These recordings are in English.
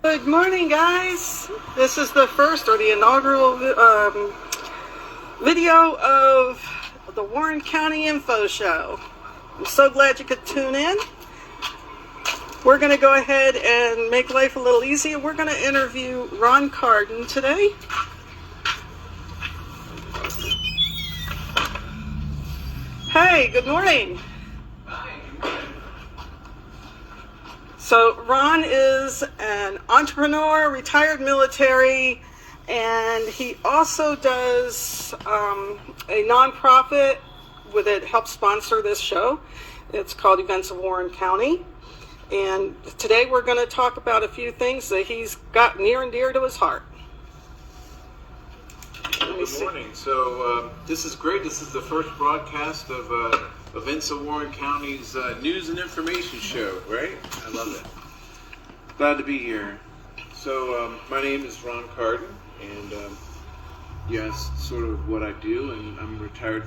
Good morning, guys. This is the first or the inaugural video of the Warren County Info Show. I'm so glad you could tune in. We're going to go ahead and make life a little easier. We're going to interview Ron Carden today. Hey, good morning. So Ron is an entrepreneur, retired military, and he also does a nonprofit that helps sponsor this show. It's called Events of Warren County. And today we're going to talk about a few things that he's got near and dear to his heart. Good morning. So this is great. This is the first broadcast of Events of Warren County's news and information show, right? I love it. Glad to be here. So my name is Ron Carden, and yes, sort of what I do, and I'm a retired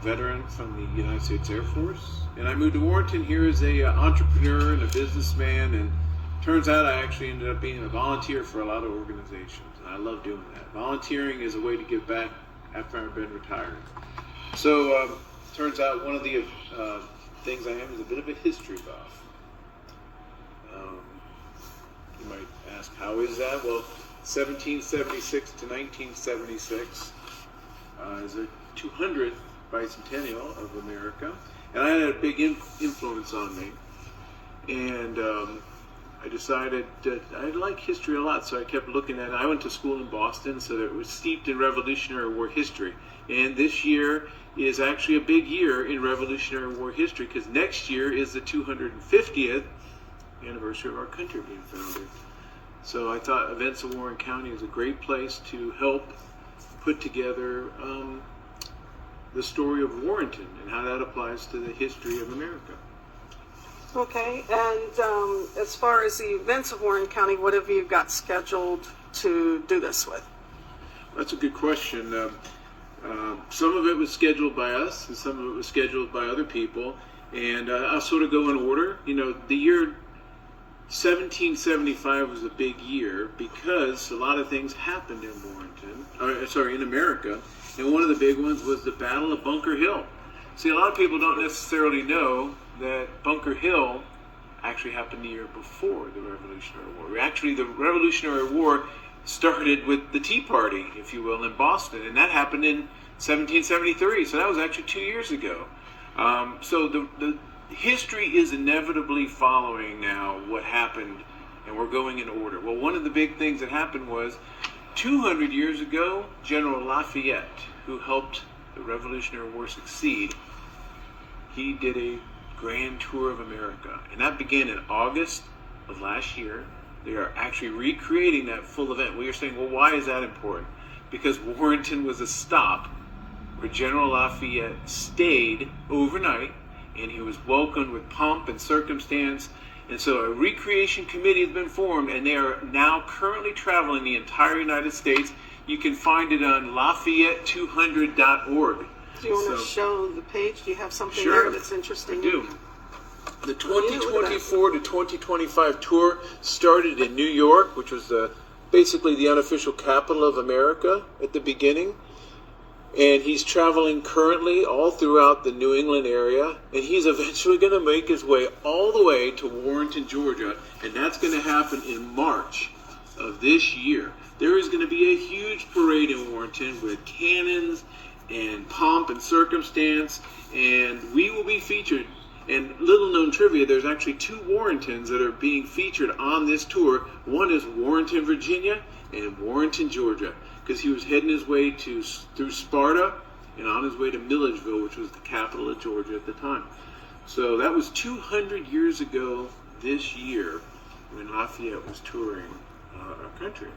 veteran from the United States Air Force. And I moved to Warrenton here as a entrepreneur and a businessman, and turns out I actually ended up being a volunteer for a lot of organizations, and I love doing that. Volunteering is a way to give back after I've been retired. So turns out one of the things I am is a bit of a history buff. You might ask, how is that? Well, 1776 to 1976 is a 200th bicentennial of America, and I had a big influence on me. And I decided that I like history a lot, so I kept looking at it. I went to school in Boston, so that it was steeped in Revolutionary War history. And this year is actually a big year in Revolutionary War history, because next year is the 250th anniversary of our country being founded. So I thought Events of Warren County is a great place to help put together the story of Warrenton and how that applies to the history of America. Okay, and as far as the Events of Warren County, what have you got scheduled to do this with? That's a good question. Some of it was scheduled by us, and some of it was scheduled by other people. And I'll sort of go in order. You know, the year 1775 was a big year because a lot of things happened in in America. And one of the big ones was the Battle of Bunker Hill. See, a lot of people don't necessarily know that Bunker Hill actually happened the year before the Revolutionary War. Actually, the Revolutionary War started with the Tea Party, if you will, in Boston, and that happened in 1773, so that was actually 2 years ago. So the history is inevitably following now what happened, and we're going in order. Well, one of the big things that happened was 200 years ago, General Lafayette, who helped the Revolutionary War succeed, he did a grand tour of America, and that began in August of last year. They are actually recreating that full event. Well, you're saying, well, why is that important? Because Warrenton was a stop where General Lafayette stayed overnight, and he was welcomed with pomp and circumstance. And so a recreation committee has been formed, and they are now currently traveling the entire United States. You can find it on Lafayette200.org. Do you want to show the page? Do you have something Sure, there that's interesting? I do. The 2024 to 2025 tour started in New York, which was basically the unofficial capital of America at the beginning. And he's traveling currently all throughout the New England area, and he's eventually going to make his way all the way to Warrenton, Georgia, and that's going to happen in March of this year. There is going to be a huge parade in Warrenton with cannons and pomp and circumstance, and we will be featured. And little known trivia, there's actually two Warrentons that are being featured on this tour. One is Warrenton, Virginia, and Warrenton, Georgia, because he was heading his way through Sparta and on his way to Milledgeville, which was the capital of Georgia at the time. So that was 200 years ago this year when Lafayette was touring our country.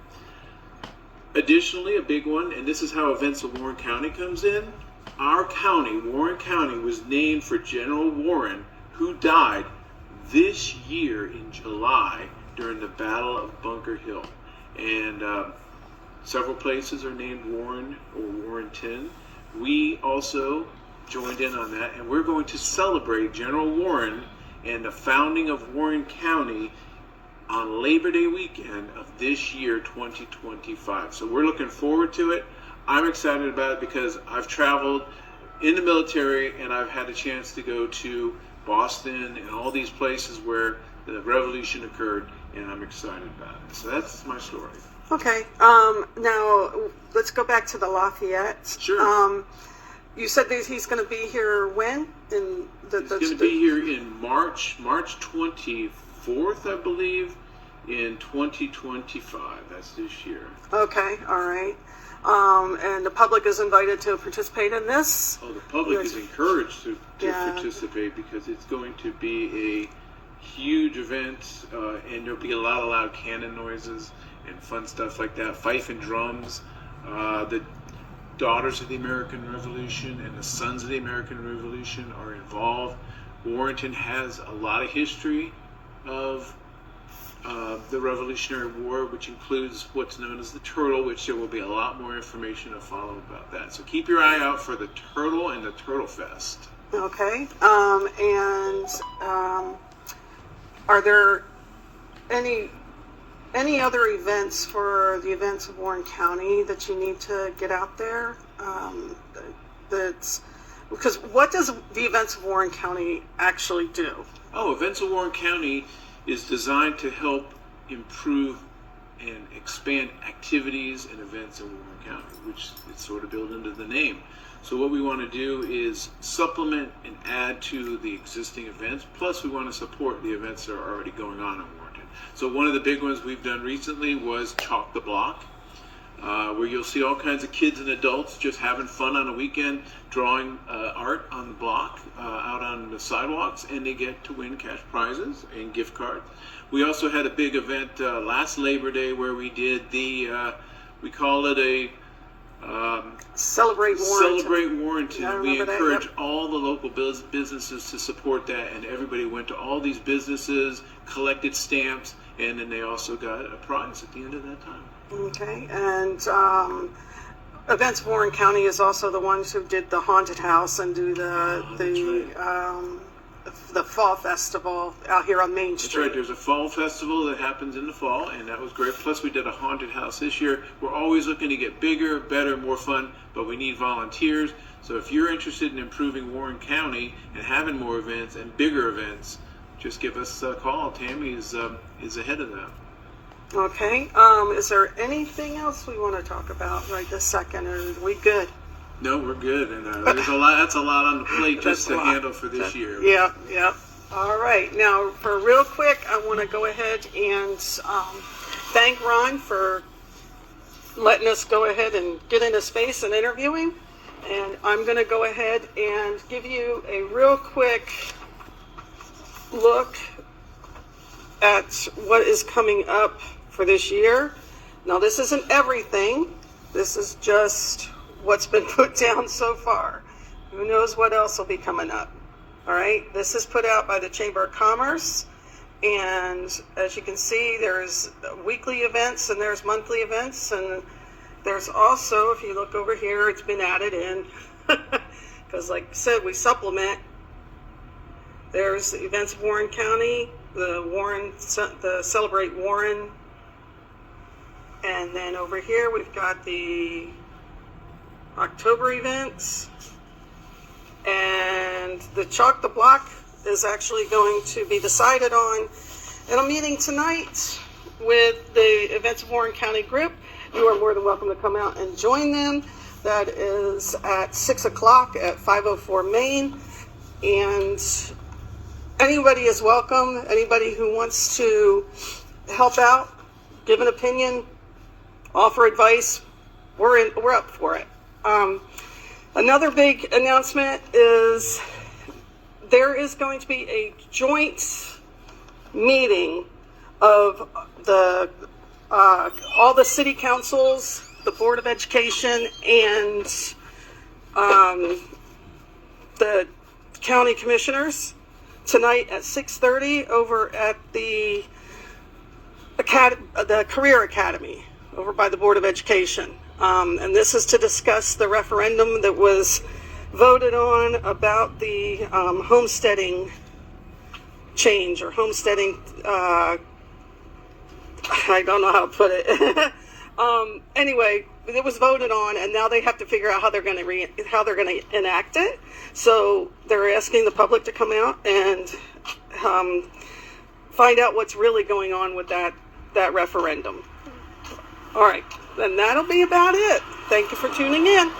Additionally, a big one, and this is how Events of Warren County comes in. Our county, Warren County, was named for General Warren, who died this year in July during the Battle of Bunker Hill. And several places are named Warren or Warrenton. We also joined in on that, and we're going to celebrate General Warren and the founding of Warren County on on Labor Day weekend of this year, 2025. So we're looking forward to it. I'm excited about it because I've traveled in the military and I've had a chance to go to Boston and all these places where the revolution occurred, and I'm excited about it. So that's my story. Okay. Now let's go back to the Lafayette. Sure. You said that he's going to be here when? He's going to be here in March 24th, I believe, in 2025. That's this year. Okay. All right. And the public is invited to participate in this? Oh, the public is encouraged to participate because it's going to be a huge event, and there'll be a lot of loud cannon noises and fun stuff like that. Fife and drums. The Daughters of the American Revolution and the Sons of the American Revolution are involved. Warrenton has a lot of history of the Revolutionary War, which includes what's known as the Turtle, which there will be a lot more information to follow about that. So keep your eye out for the Turtle and the Turtle Fest. Okay. Are there any other events for the events of Warren County that you need to get out there? Because what does the events of Warren County actually do? Oh, Events of Warren County is designed to help improve and expand activities and events in Warren County, which is sort of built into the name. So what we want to do is supplement and add to the existing events, plus we want to support the events that are already going on in Warrenton. So one of the big ones we've done recently was Chalk the Block, where you'll see all kinds of kids and adults just having fun on a weekend, drawing art on the block out on the sidewalks, and they get to win cash prizes and gift cards. We also had a big event last Labor Day where we did we call it a Celebrate Warrenton. Celebrate Warrenton. We encourage that, all the local businesses to support that, and everybody went to all these businesses, collected stamps, and then they also got a prize at the end of that time. Okay, and Events of Warren County is also the ones who did the haunted house and do the fall festival out here on Main Street. That's right. There's a fall festival that happens in the fall, and that was great. Plus, we did a haunted house this year. We're always looking to get bigger, better, more fun, but we need volunteers. So if you're interested in improving Warren County and having more events and bigger events, just give us a call. Tammy is ahead of that. Okay. Is there anything else we want to talk about right this second, or are we good? No, we're good, and there's a lot. That's a lot on the plate just to handle for this year. Yeah. All right. Now, for real quick, I want to go ahead and thank Ron for letting us go ahead and get in his face and interview him. And I'm going to go ahead and give you a real quick look at what is coming up for this year. Now, this isn't everything. This is just what's been put down so far. Who knows what else will be coming up. All right, this is put out by the Chamber of Commerce, and as you can see, there's weekly events and there's monthly events, and there's also, if you look over here, it's been added in because like I said, we supplement. There's the Events of Warren County, the Celebrate Warren, and then over here we've got the October events, and the Chalk the Block is actually going to be decided on in a meeting tonight with the Events of Warren County group. You are more than welcome to come out and join them. That is at 6 o'clock at 504 Main, and anybody is welcome. Anybody who wants to help out, give an opinion, offer advice, we're up for it. Another big announcement is there is going to be a joint meeting of the all the city councils, the Board of Education, and the county commissioners tonight at 6:30 over at the Career Academy over by the Board of Education. And this is to discuss the referendum that was voted on about the homesteading change or homesteading I don't know how to put it. Anyway, it was voted on, and now they have to figure out how they're going to enact it. So they're asking the public to come out and find out what's really going on with that referendum. All right, then that'll be about it. Thank you for tuning in.